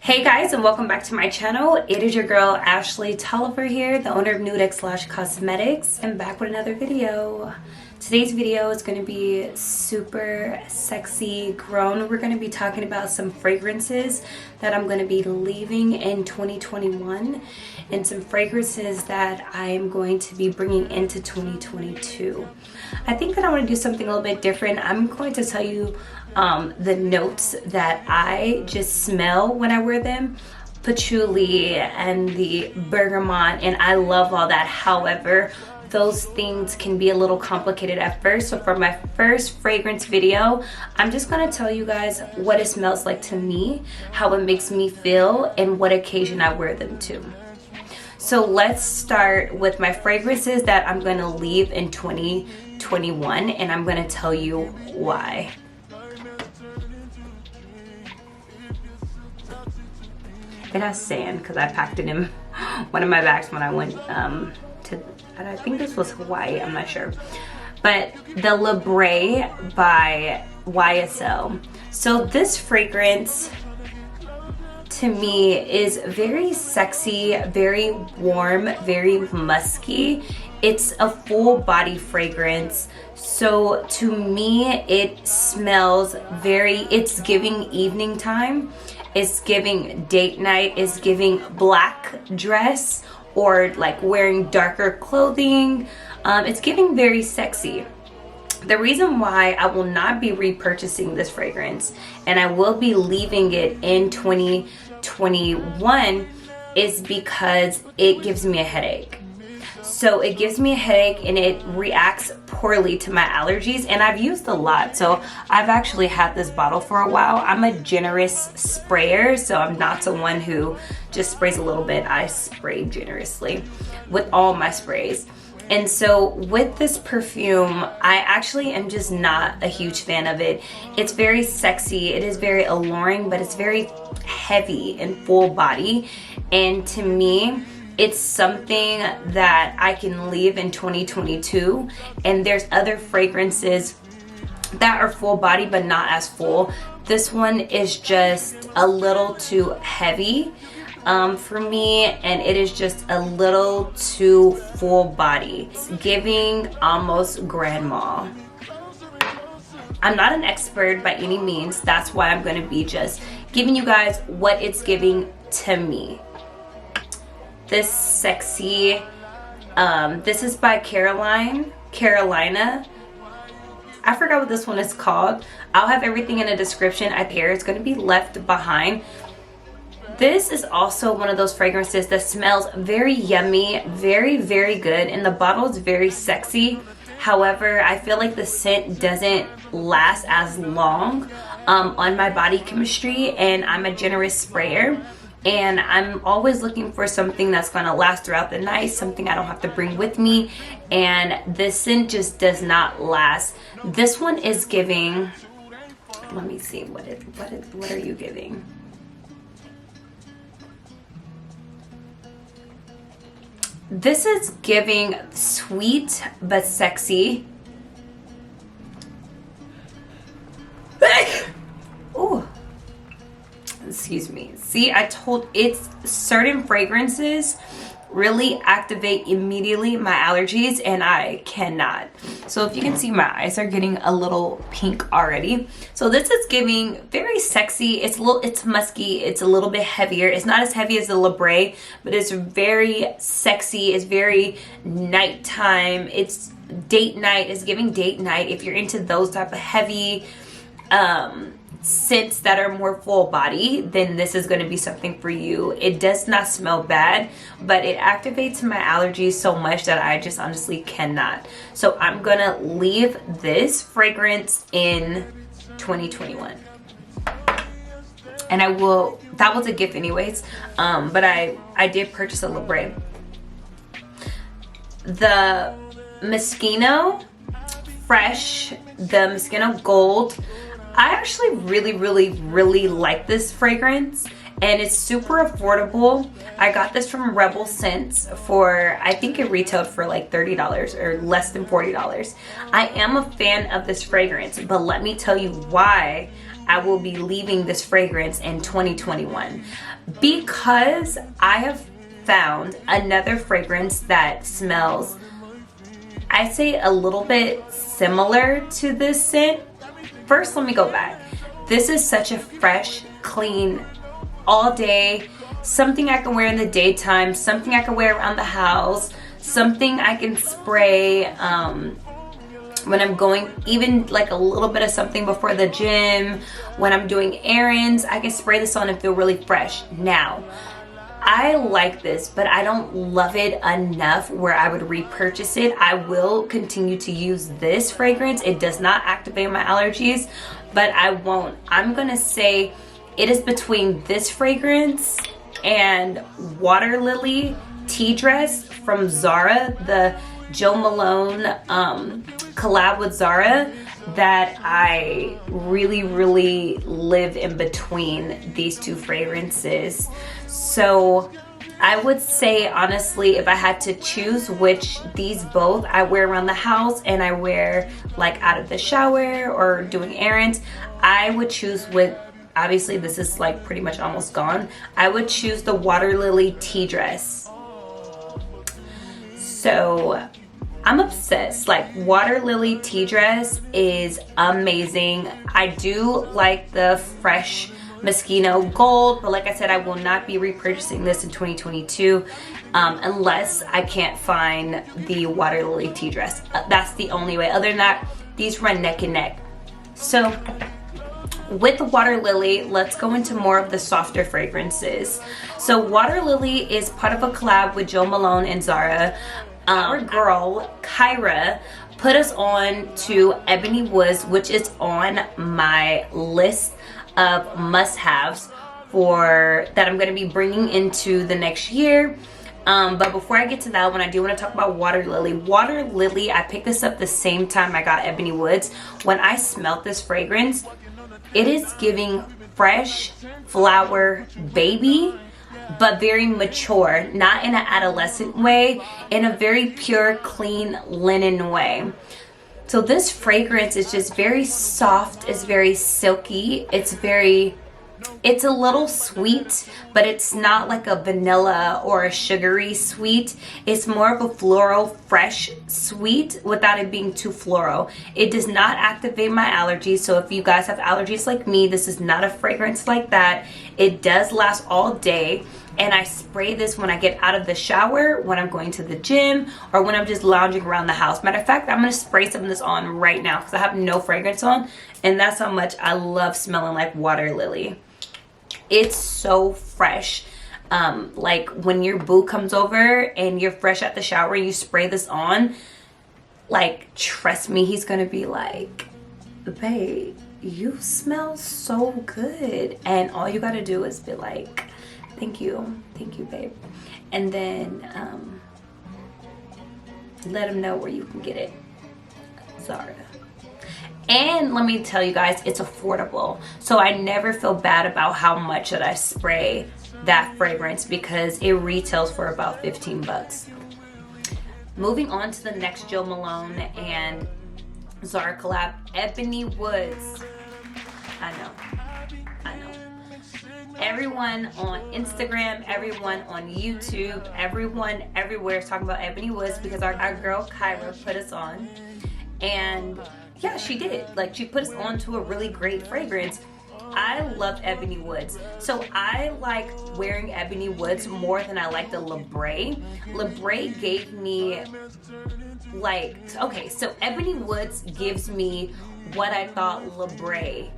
Hey guys, and welcome back to my channel. It is your girl Ashley Tolliver here, the owner of Nudex Cosmetics, and back with another video. Today's video is going to be super sexy grown. We're going to be talking about some fragrances that I'm going to be leaving in 2021 and some fragrances that I am going to be bringing into 2022. I think that I want to do something a little bit different. I'm going to tell you the notes that I just smell when I wear them. Patchouli and the bergamot, and I love all that. However, those things can be a little complicated at first. So for my first fragrance video, I'm just gonna tell you guys what it smells like to me, how it makes me feel, and what occasion I wear them to. So let's start with my fragrances that I'm gonna leave in 2021, and I'm gonna tell you why. It has sand because I packed it in one of my bags when I went to, I think this was Hawaii, I'm not sure. But the Bray by YSL. So this fragrance to me is very sexy, very warm, very musky. It's a full body fragrance. So to me, it smells it's giving evening time. It's giving date night. It's giving black dress or like wearing darker clothing. It's giving very sexy. The reason why I will not be repurchasing this fragrance and I will be leaving it in 2021 is because it gives me a headache. So it gives me a headache and it reacts poorly to my allergies, and I've used a lot. So I've actually had this bottle for a while. I'm a generous sprayer, so I'm not someone who just sprays a little bit. I spray generously with all my sprays. And so with this perfume, I actually am just not a huge fan of it. It's very sexy, it is very alluring, but it's very heavy and full body. And to me, it's something that I can leave in 2022. And there's other fragrances that are full body but not as full. This one is just a little too heavy for me, and it is just a little too full body. It's giving almost grandma. I'm not an expert by any means. That's why I'm going to be just giving you guys what it's giving to me. This sexy, this is by Carolina. I forgot what this one is called. I'll have everything in the description. I care it's going to be left behind. This is also one of those fragrances that smells very yummy, very, very good, and the bottle is very sexy. However, I feel like the scent doesn't last as long on my body chemistry, and I'm a generous sprayer. And I'm always looking for something that's gonna last throughout the night, something I don't have to bring with me. And this scent just does not last. This one is giving, let me see, what are you giving? This is giving sweet but sexy. Ooh. Excuse me. See, it's certain fragrances really activate immediately my allergies, and I cannot. So if you can see, my eyes are getting a little pink already. So this is giving very sexy. It's musky. It's a little bit heavier. It's not as heavy as the Bray, but it's very sexy. It's very nighttime. It's date night. It's giving date night. If you're into those type of heavy scents that are more full body, then this is going to be something for you. It does not smell bad, but it activates my allergies so much that I just honestly cannot. So I'm gonna leave this fragrance in 2021, and I will, that was a gift anyways, but I did purchase a Bray. The Moschino Fresh, the Moschino Gold, I actually really like this fragrance, and it's super affordable. I got this from Rebel Scents for, I think it retailed for like $30 or less than $40. I am a fan of this fragrance, but let me tell you why I will be leaving this fragrance in 2021 because I have found another fragrance that smells, I say, a little bit similar to this scent. First, let me go back. This is such a fresh, clean, all day, something I can wear in the daytime, something I can wear around the house, something I can spray when I'm going, even like a little bit of something before the gym, when I'm doing errands, I can spray this on and feel really fresh. Now, I like this, but I don't love it enough where I would repurchase it. I will continue to use this fragrance. It does not activate my allergies, but I won't. I'm gonna say it is between this fragrance and Water Lily Tea Dress from Zara, the Jo Malone collab with Zara, that I really live in between these two fragrances. So I would say, honestly, if I had to choose which these both I wear around the house and I wear like out of the shower or doing errands, I would choose with, obviously this is like pretty much almost gone, I would choose the Water Lily Tea Dress. So I'm obsessed. Like, Water Lily Tea Dress is amazing. I do like the fresh Moschino Gold, but like I said, I will not be repurchasing this in 2022 unless I can't find the Water Lily Tea Dress. That's the only way. Other than that, these run neck and neck. So with the Water Lily, let's go into more of the softer fragrances. So Water Lily is part of a collab with Jo Malone and Zara. Our girl Kyra put us on to Ebony Woods, which is on my list of must-haves for that I'm going to be bringing into the next year. But before I get to that one, I do want to talk about Water Lily. Water Lily, I picked this up the same time I got Ebony Woods. When I smelled this fragrance, it is giving fresh flower baby, but very mature, not in an adolescent way, in a very pure, clean linen way. So this fragrance is just very soft, it's very silky, it's a little sweet, but it's not like a vanilla or a sugary sweet. It's more of a floral, fresh sweet without it being too floral. It does not activate my allergies, so if you guys have allergies like me, this is not a fragrance like that. It does last all day, and I spray this when I get out of the shower, when I'm going to the gym, or when I'm just lounging around the house. Matter of fact, I'm gonna spray some of this on right now because I have no fragrance on, and that's how much I love smelling like Water Lily. It's so fresh. Like when your boo comes over and you're fresh out the shower and you spray this on, like, trust me, he's gonna be like, babe, you smell so good. And all you gotta do is be like, thank you, babe. And then let him know where you can get it. Zara. And let me tell you guys, it's affordable. So I never feel bad about how much that I spray that fragrance because it retails for about 15 bucks. Moving on to the next Jo Malone and Zara collab, Ebony Woods. I know. Everyone on Instagram, everyone on YouTube, everyone everywhere is talking about Ebony Woods because our girl Kyra put us on. And yeah, she did. Like, she put us on to a really great fragrance. I love Ebony Woods. So I like wearing Ebony Woods more than I like the Bray. Bray gave me like, okay, so Ebony Woods gives me what I thought Bray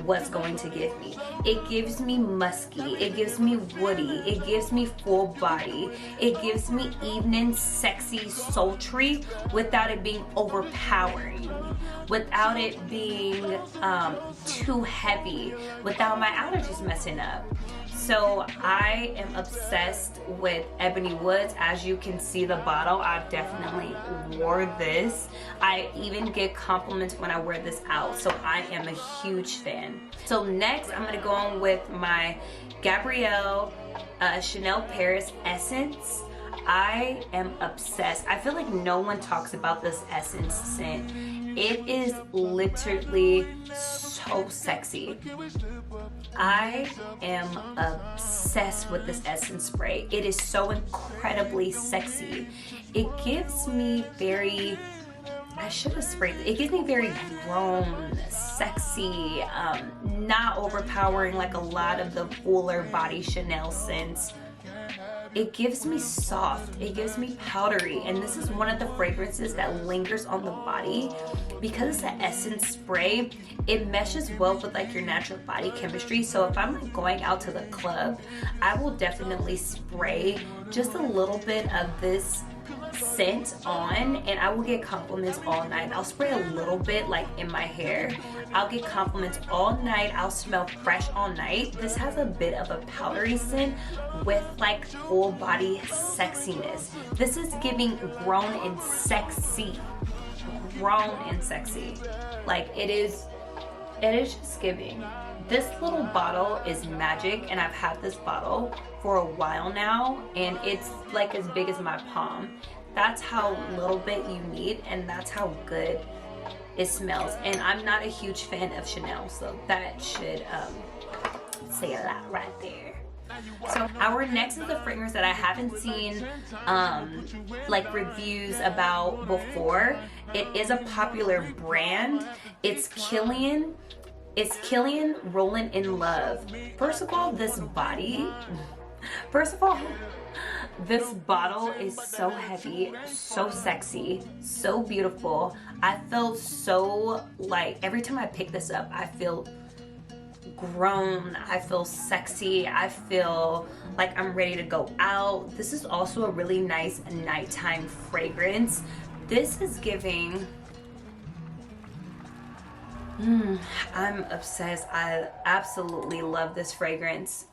was going to give me. It gives me musky, it gives me woody, it gives me full body, it gives me evening, sexy, sultry without it being overpowering, without it being too heavy, without my allergies messing up. So I am obsessed with Ebony Woods. As you can see the bottle, I've definitely wore this. I even get compliments when I wear this out. So I am a huge fan. So next I'm gonna go on with my Gabrielle Chanel Paris Essence. I am obsessed. I feel like no one talks about this Essence scent. It is literally so sexy. I am obsessed with this Essence spray. It is so incredibly sexy. It gives me very, I should have sprayed it. It gives me very grown, sexy, not overpowering like a lot of the fuller body Chanel scents. It gives me soft, it gives me powdery, and this is one of the fragrances that lingers on the body. Because it's an Essence spray, it meshes well with like your natural body chemistry. So if I'm going out to the club, I will definitely spray just a little bit of this scent on, and I will get compliments all night. I'll spray a little bit like in my hair. I'll get compliments all night. I'll smell fresh all night. This has a bit of a powdery scent with like full body sexiness. This is giving grown and sexy. Grown and sexy. Like it is just giving. This little bottle is magic, and I've had this bottle for a while now, and it's like as big as my palm. That's how little bit you need, and that's how good it smells. And I'm not a huge fan of Chanel, so that should say a lot right there. So our next is the fragrance that I haven't seen like reviews about before. It is a popular brand. It's Kilian. It's Kilian Rolling in Love. First of all, this bottle is so heavy, so sexy, so beautiful. I feel so like every time I pick this up, I feel grown, I feel sexy, I feel like I'm ready to go out. This is also a really nice nighttime fragrance. This is giving, I'm obsessed. I absolutely love this fragrance.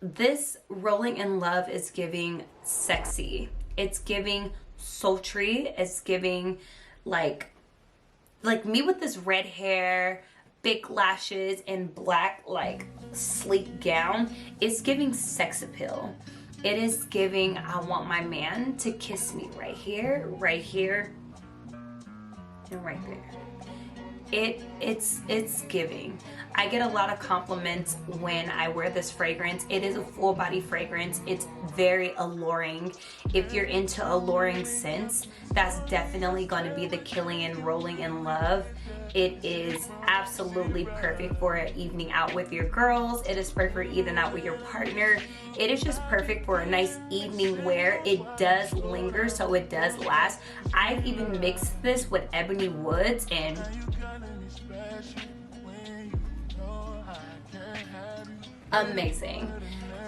This Rolling in Love is giving sexy. It's giving sultry. It's giving like me with this red hair, big lashes, and black like sleek gown. It's giving sex appeal. It is giving, I want my man to kiss me right here, and right there. It's giving. I get a lot of compliments when I wear this fragrance. It is a full body fragrance. It's very alluring. If you're into alluring scents, that's definitely going to be the Kilian Rolling in Love. It is absolutely perfect for an evening out with your girls. It is perfect for evening out with your partner. It is just perfect for a nice evening wear. It does linger, so it does last. I've even mixed this with Ebony Woods, and amazing.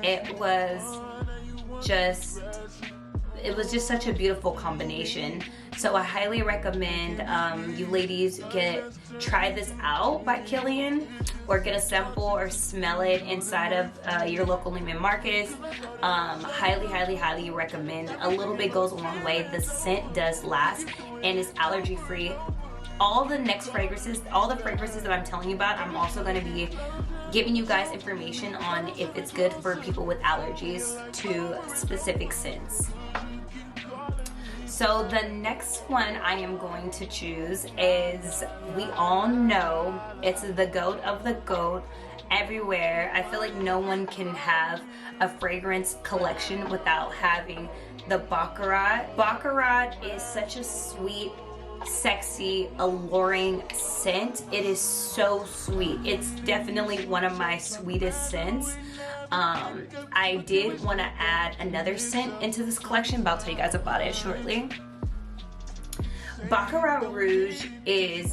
It was just such a beautiful combination. So I highly recommend you ladies try this out by Kilian, or get a sample or smell it inside of your local Neiman Marcus. Highly recommend. A little bit goes a long way. The scent does last and is allergy free. All the next fragrances, all the fragrances that I'm telling you about, I'm also going to be giving you guys information on if it's good for people with allergies to specific scents. So the next one I am going to choose is, we all know, it's the goat of the goat everywhere. I feel like no one can have a fragrance collection without having the Baccarat. Baccarat is such a sweet, sexy, alluring scent. It is so sweet. It's definitely one of my sweetest scents. I did want to add another scent into this collection, but I'll tell you guys about it shortly. Baccarat Rouge is,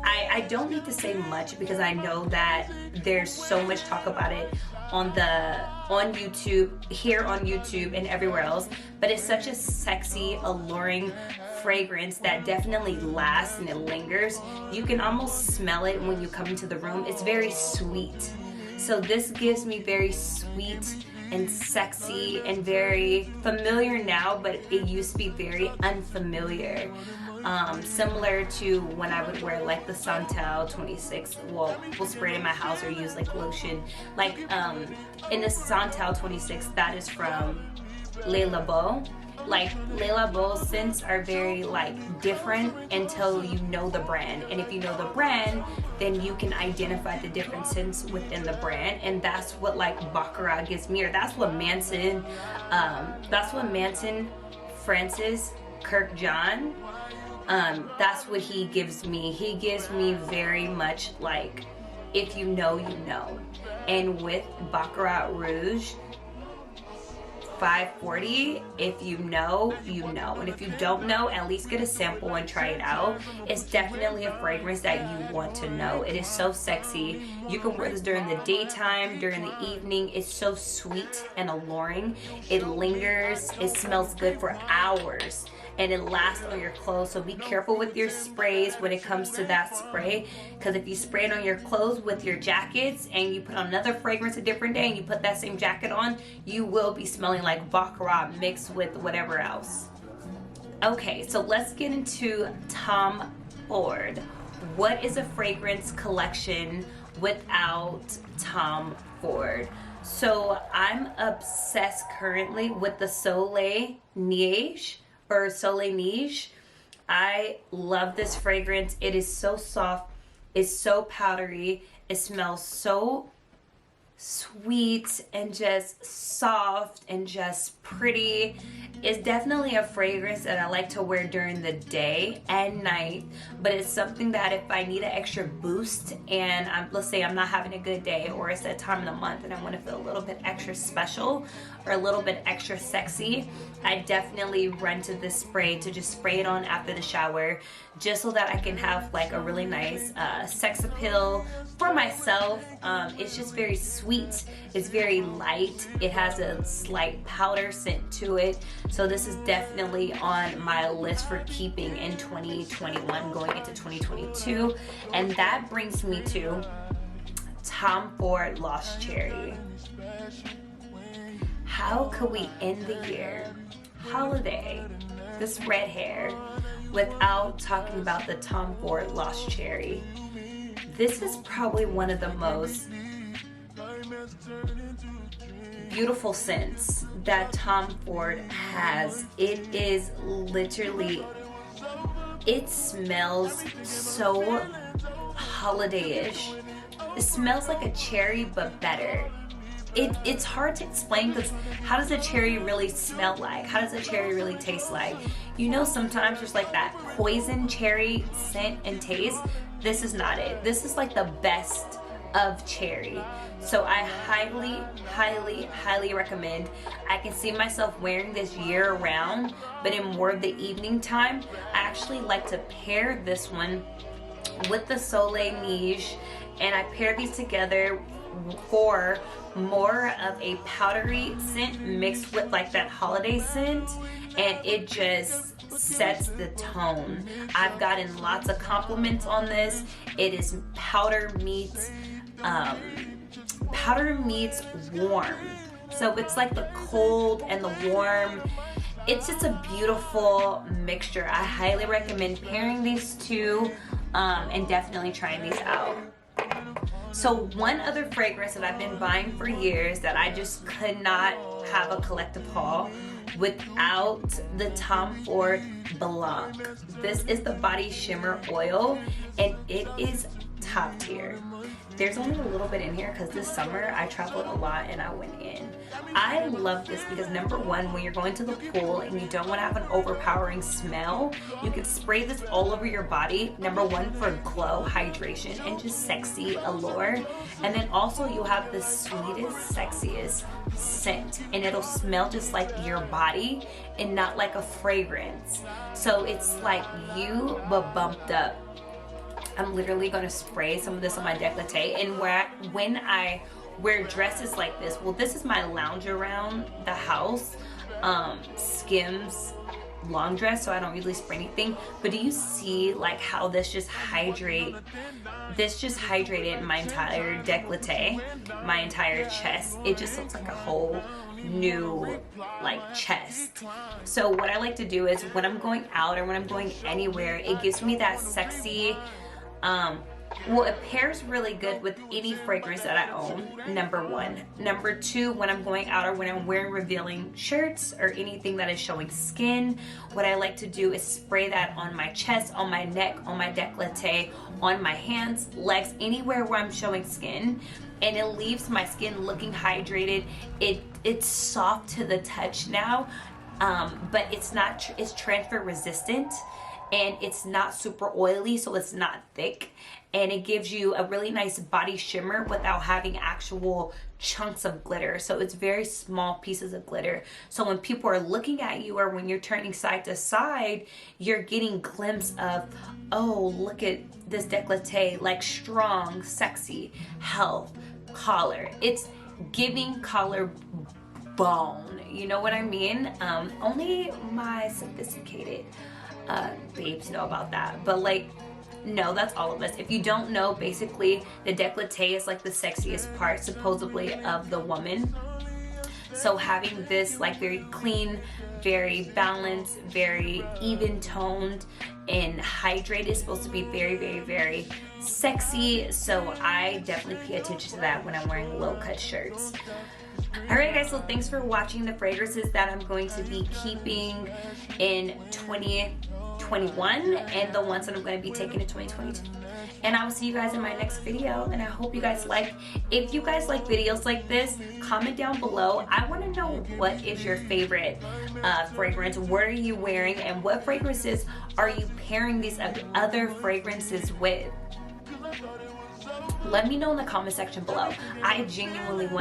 I don't need to say much because I know that there's so much talk about it on YouTube, here on YouTube and everywhere else, but it's such a sexy, alluring fragrance that definitely lasts and it lingers. You can almost smell it when you come into the room. It's very sweet. So this gives me very sweet and sexy and very familiar now, but it used to be very unfamiliar. Similar to when I would wear like the Santal 26, well, we'll spray it in my house or use like lotion. Like in the Santal 26, that is from Le Labo. Like Le Labo scents are very like different until you know the brand, and if you know the brand, then you can identify the different scents within the brand, and that's what like Baccarat gives me, or that's what Manson Francis Kirk John, that's what he gives me. He gives me very much like, if you know, you know. And with Baccarat Rouge 540, if you know, you know. And if you don't know, at least get a sample and try it out. It's definitely a fragrance that you want to know. It is so sexy. You can wear this during the daytime, during the evening. It's so sweet and alluring. It lingers. It smells good for hours. And it lasts on your clothes. So be careful with your sprays when it comes to that spray, because if you spray it on your clothes with your jackets and you put on another fragrance a different day and you put that same jacket on, you will be smelling like Baccarat mixed with whatever else. Okay, so let's get into Tom Ford. What is a fragrance collection without Tom Ford? So I'm obsessed currently with the Soleil Neige, or Soleil Neige. I love this fragrance. It is so soft. It's so powdery. It smells so sweet and just soft and just pretty. It's definitely a fragrance that I like to wear during the day and night, but it's something that if I need an extra boost and let's say I'm not having a good day, or it's that time of the month and I want to feel a little bit extra special or a little bit extra sexy, I definitely run to this spray to just spray it on after the shower, just so that I can have like a really nice sex appeal for myself. It's just very sweet. It's very light. It has a slight powder scent to it. So this is definitely on my list for keeping in 2021 going into 2022. And that brings me to Tom Ford Lost Cherry. How could we end the year, holiday, this red hair, without talking about the Tom Ford Lost Cherry? This is probably one of the most beautiful scents that Tom Ford has. It is literally, it smells so holiday-ish. It smells like a cherry, but better. It's hard to explain, because how does a cherry really smell like? How does a cherry really taste like? You know, sometimes there's like that poison cherry scent and taste. This is not it. This is like the best of cherry. So I highly, highly, highly recommend. I can see myself wearing this year round, but in more of the evening time. I actually like to pair this one with the Soleil Neige, and I pair these together for more of a powdery scent mixed with like that holiday scent, and it just sets the tone. I've gotten lots of compliments on this. It is powder meets warm. So it's like the cold and the warm. It's just a beautiful mixture. I highly recommend pairing these two and definitely trying these out. So one other fragrance that I've been buying for years that I just could not have a collective haul without the Tom Ford Blanc. This is the body shimmer oil, and it is top tier. There's only a little bit in here because this summer I traveled a lot and I went in. I love this because number one, when you're going to the pool and you don't want to have an overpowering smell, you can spray this all over your body. Number one, for glow, hydration, and just sexy allure. And then also you'll have the sweetest, sexiest scent, and it'll smell just like your body and not like a fragrance. So it's like you but bumped up. I'm literally going to spray some of this on my décolleté, and when I wear dresses like this, well, this is my lounge around the house Skims long dress, so I don't usually spray anything. But do you see like how this just hydrated my entire décolleté, my entire chest? It just looks like a whole new like chest. So what I like to do is when I'm going out or when I'm going anywhere, it gives me that sexy Well, it pairs really good with any fragrance that I own, number one. Number two, when I'm going out or when I'm wearing revealing shirts or anything that is showing skin, what I like to do is spray that on my chest, on my neck, on my décolleté, on my hands, legs, anywhere where I'm showing skin. And it leaves my skin looking hydrated. It's soft to the touch now, but it's transfer resistant. And it's not super oily, so it's not thick, and it gives you a really nice body shimmer without having actual chunks of glitter. So it's very small pieces of glitter, so when people are looking at you or when you're turning side to side, you're getting glimpse of, oh, look at this décolleté, like strong, sexy, health, collar. It's giving collar bone, you know what I mean? Only my sophisticated babes know about that, but like, no, that's all of us. If you don't know, basically the décolleté is like the sexiest part supposedly of the woman. So having this like very clean, very balanced, very even toned and hydrated is supposed to be very, very, very sexy. So I definitely pay attention to that when I'm wearing low cut shirts. Alright guys, so thanks for watching the fragrances that I'm going to be keeping in 2021 and the ones that I'm going to be taking in 2022. And I will see you guys in my next video, and I hope you guys like. If you guys like videos like this, comment down below. I want to know what is your favorite fragrance. What are you wearing, and what fragrances are you pairing these other fragrances with? Let me know in the comment section below. I genuinely want